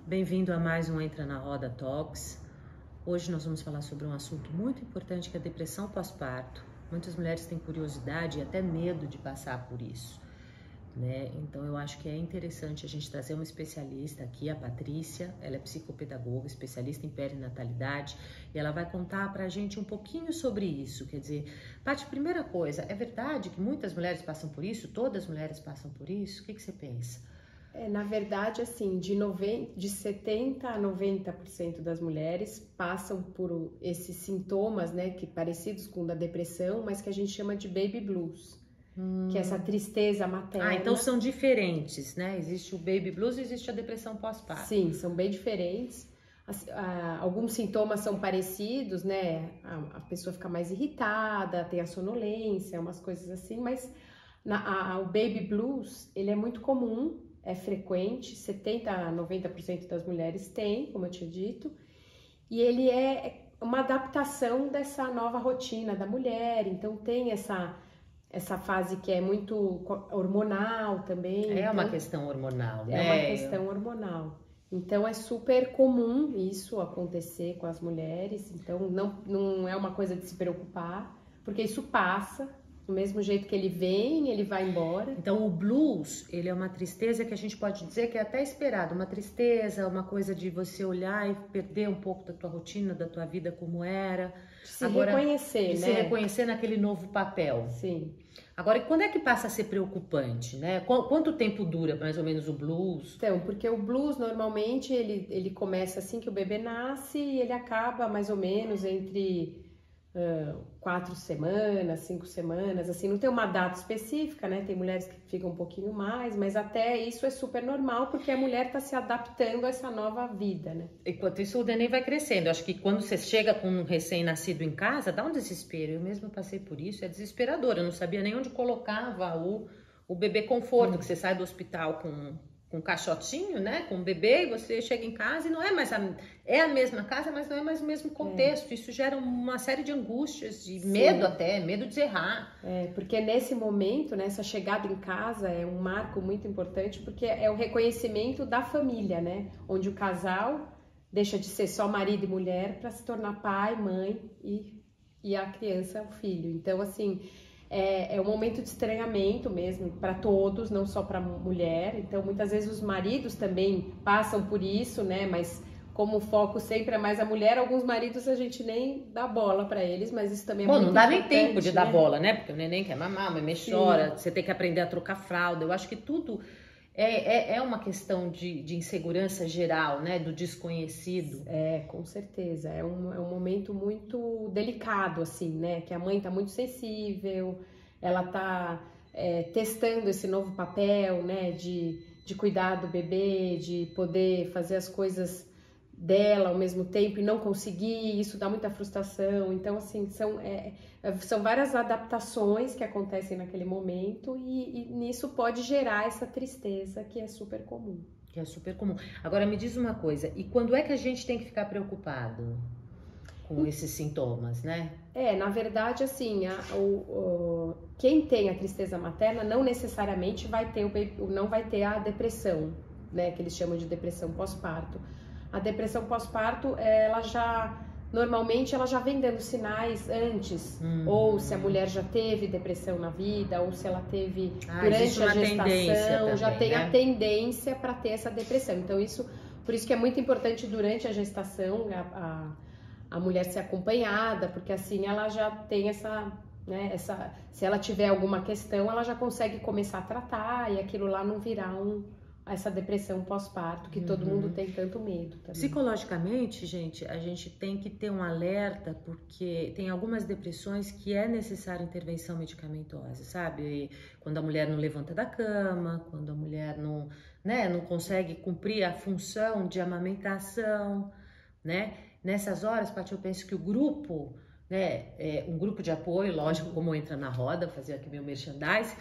Bem-vindo a mais um Entra na Roda Talks. Hoje nós vamos falar sobre um assunto muito importante que é a depressão pós-parto. Muitas mulheres têm curiosidade e até medo de passar por isso, né? Então eu acho que é interessante a gente trazer uma especialista aqui, a Patrícia. Ela é psicopedagoga, especialista em perinatalidade, e ela vai contar pra gente um pouquinho sobre isso. Quer dizer, Paty, primeira coisa, é verdade que muitas mulheres passam por isso? Todas as mulheres passam por isso? O que você pensa? Na verdade, assim, de 70% a 90% das mulheres passam por esses sintomas, né, que parecidos com o da depressão, mas que a gente chama de baby blues, que é essa tristeza materna. Então são diferentes, né? Existe o baby blues e existe a depressão pós-parto. Sim, são bem diferentes. Alguns sintomas são parecidos, né? A pessoa fica mais irritada, tem a sonolência, umas coisas assim, mas o baby blues, ele é muito comum, é frequente, 70% a 90% das mulheres têm, como eu tinha dito, e ele é uma adaptação dessa nova rotina da mulher, então tem essa fase que é muito hormonal também. É uma questão hormonal, né? É uma questão hormonal. Então é super comum isso acontecer com as mulheres, então não é uma coisa de se preocupar, porque isso passa. Do mesmo jeito que ele vem, ele vai embora. Então o blues, ele é uma tristeza que a gente pode dizer que é até esperado, uma tristeza, uma coisa de você olhar e perder um pouco da tua rotina, da tua vida como era. Se reconhecer, né? Se reconhecer naquele novo papel. Sim. Agora, e quando é que passa a ser preocupante, né? Quanto tempo dura mais ou menos o blues? Então, porque o blues normalmente ele começa assim que o bebê nasce e ele acaba mais ou menos entre 4 semanas, 5 semanas, assim, não tem uma data específica, né? Tem mulheres que ficam um pouquinho mais, mas até isso é super normal, porque a mulher está se adaptando a essa nova vida, né? Enquanto isso, o neném vai crescendo. Eu acho que quando você chega com um recém-nascido em casa, dá um desespero. Eu mesma passei por isso, é desesperador. Eu não sabia nem onde colocava o bebê conforto, que você sai do hospital com um caixotinho, né, com um bebê, e você chega em casa e não é mais é a mesma casa, mas não é mais o mesmo contexto. Isso gera uma série de angústias, de medo até, medo de errar. Porque nesse momento, né, essa chegada em casa é um marco muito importante, porque é o reconhecimento da família, né, onde o casal deixa de ser só marido e mulher para se tornar pai, mãe e a criança, o filho. Então, assim, é um momento de estranhamento mesmo para todos, não só para a mulher. Então, muitas vezes os maridos também passam por isso, né? Mas como o foco sempre é mais a mulher, alguns maridos a gente nem dá bola para eles, mas isso também é muito importante. Bom, não dá nem tempo de dar bola, né? Porque o neném quer mamar, a mamãe chora, você tem que aprender a trocar fralda. Eu acho que tudo é uma questão de insegurança geral, né? Do desconhecido. Com certeza. É um momento muito delicado, assim, né? Que a mãe tá muito sensível, ela tá testando esse novo papel, né? De cuidar do bebê, de poder fazer as coisas dela ao mesmo tempo e não conseguir, isso dá muita frustração. Então, assim, são várias adaptações que acontecem naquele momento e nisso pode gerar essa tristeza que é super comum. Agora, me diz uma coisa, e quando é que a gente tem que ficar preocupado com esses sintomas, né? Na verdade, assim, quem tem a tristeza materna não necessariamente não vai ter a depressão, né? Que eles chamam de depressão pós-parto. A depressão pós-parto, normalmente ela já vem dando sinais antes, ou se a mulher já teve depressão na vida, ou se ela teve durante a gestação, já tem a tendência para ter essa depressão. Então por isso que é muito importante durante a gestação a mulher ser acompanhada, porque assim ela já tem se ela tiver alguma questão, ela já consegue começar a tratar e aquilo lá não virar essa depressão pós-parto que todo mundo tem tanto medo também. Psicologicamente, gente, a gente tem que ter um alerta, porque tem algumas depressões que é necessária intervenção medicamentosa, sabe? Quando a mulher não levanta da cama, quando a mulher não consegue cumprir a função de amamentação, né? Nessas horas, Paty, eu penso que o grupo, né, um grupo de apoio, lógico, como Entra na Roda, fazer aqui meu merchandising,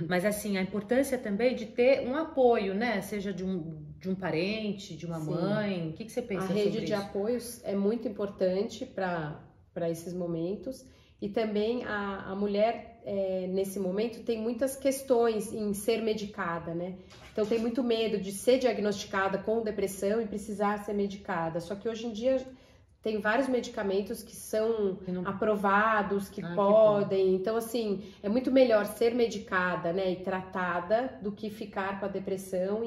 mas assim, a importância também de ter um apoio, né, seja de um parente, de uma mãe. O que você pensa sobre isso? A rede de apoios é muito importante para esses momentos E também a mulher, nesse momento, tem muitas questões em ser medicada, né? Então, tem muito medo de ser diagnosticada com depressão e precisar ser medicada. Só que hoje em dia tem vários medicamentos que são aprovados, que podem. Então, assim, é muito melhor ser medicada, né, e tratada do que ficar com a depressão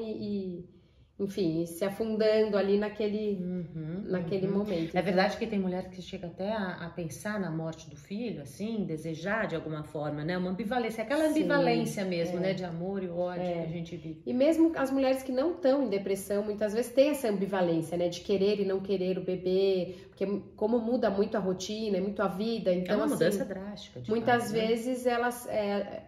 enfim, se afundando ali naquele momento. É verdade que tem mulher que chega até a pensar na morte do filho, assim, desejar de alguma forma, né? Uma ambivalência, aquela ambivalência mesmo, né? De amor e ódio que a gente vive. E mesmo as mulheres que não estão em depressão, muitas vezes tem essa ambivalência, né? De querer e não querer o bebê, porque como muda muito a rotina, muito a vida, então, é uma assim, mudança drástica. Muitas vezes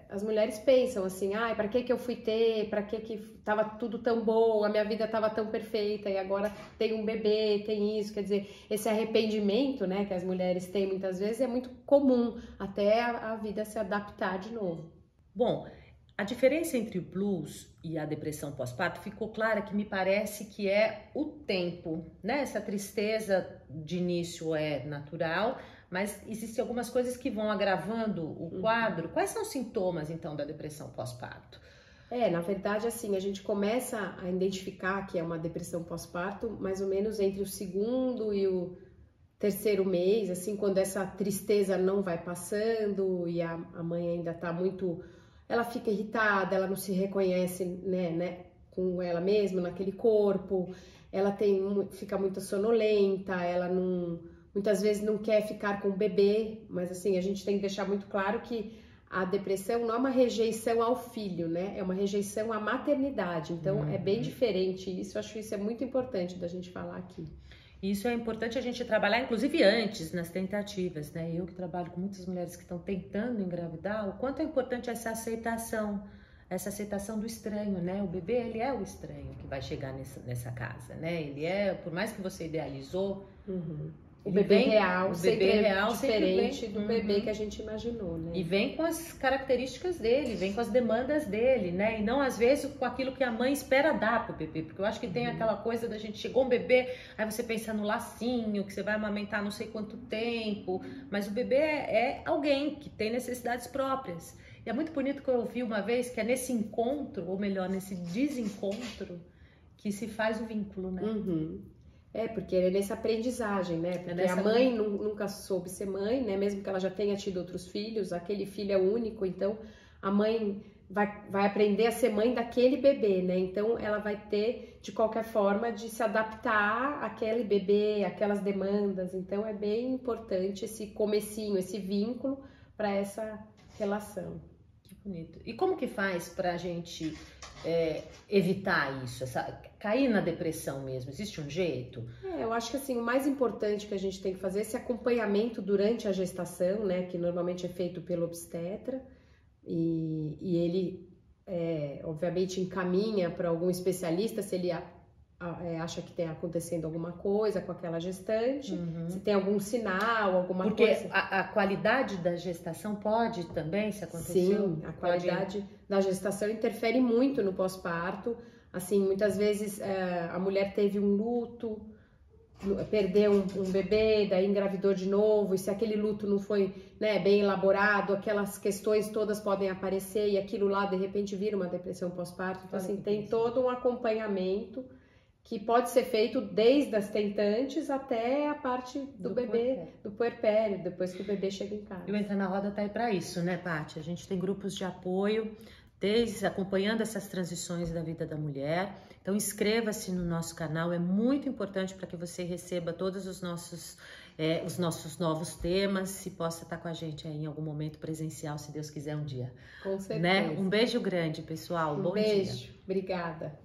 as mulheres pensam assim, ai, para que eu fui ter, para que tava tudo tão bom, a minha vida tava tão perfeita e agora tem um bebê, tem isso, quer dizer, esse arrependimento, né, que as mulheres têm muitas vezes é muito comum até a vida se adaptar de novo. Bom, a diferença entre o blues e a depressão pós-parto ficou clara, que me parece que é o tempo, né? Essa tristeza de início é natural, mas existem algumas coisas que vão agravando o quadro. Quais são os sintomas, então, da depressão pós-parto? Na verdade, assim, a gente começa a identificar que é uma depressão pós-parto mais ou menos entre o 2º e o 3º mês, assim, quando essa tristeza não vai passando e a mãe ainda tá muito... Ela fica irritada, ela não se reconhece, né, com ela mesma, naquele corpo, ela fica muito sonolenta, ela muitas vezes não quer ficar com o bebê, mas assim, a gente tem que deixar muito claro que a depressão não é uma rejeição ao filho, né? É uma rejeição à maternidade. Então, é bem diferente isso. Eu acho que isso é muito importante da gente falar aqui. Isso é importante a gente trabalhar, inclusive antes, nas tentativas, né? Eu que trabalho com muitas mulheres que estão tentando engravidar, o quanto é importante essa aceitação do estranho, né? O bebê, ele é o estranho que vai chegar nessa casa, né? Ele é, por mais que você idealizou... O bebê real diferente do bebê que a gente imaginou, né? E vem com as características dele, vem com as demandas dele, né? E não, às vezes, com aquilo que a mãe espera dar pro bebê. Porque eu acho que tem aquela coisa da gente, chegou um bebê, aí você pensa no lacinho, que você vai amamentar não sei quanto tempo. Mas o bebê é alguém que tem necessidades próprias. E é muito bonito que eu ouvi uma vez que é nesse encontro, ou melhor, nesse desencontro, que se faz o vínculo, né? Porque é nessa aprendizagem, né? Porque a mãe nunca soube ser mãe, né? Mesmo que ela já tenha tido outros filhos, aquele filho é único, então a mãe vai aprender a ser mãe daquele bebê, né? Então ela vai ter, de qualquer forma, de se adaptar àquele bebê, àquelas demandas. Então é bem importante esse comecinho, esse vínculo para essa relação. Que bonito. E como que faz pra gente evitar isso, cair na depressão mesmo? Existe um jeito? Eu acho que assim, o mais importante que a gente tem que fazer é esse acompanhamento durante a gestação, né? Que normalmente é feito pelo obstetra e ele, obviamente, encaminha para algum especialista se ele acha que tem acontecendo alguma coisa com aquela gestante, se tem algum sinal, alguma coisa. Porque a qualidade da gestação pode também, se aconteceu? Sim, a qualidade da gestação interfere muito no pós-parto. Assim, muitas vezes a mulher teve um luto, perdeu um bebê, daí engravidou de novo, e se aquele luto não foi, né, bem elaborado, aquelas questões todas podem aparecer e aquilo lá de repente vira uma depressão pós-parto. Então, assim, tem todo um acompanhamento que pode ser feito desde as tentantes até a parte do bebê, do puerpério, depois que o bebê chega em casa. E o Entra na Roda tá aí para isso, né, Paty? A gente tem grupos de apoio, acompanhando essas transições da vida da mulher. Então inscreva-se no nosso canal, é muito importante para que você receba todos os nossos novos temas e possa estar com a gente aí em algum momento presencial, se Deus quiser um dia. Com certeza. Né? Um beijo grande, pessoal. Bom dia. Um beijo. Obrigada.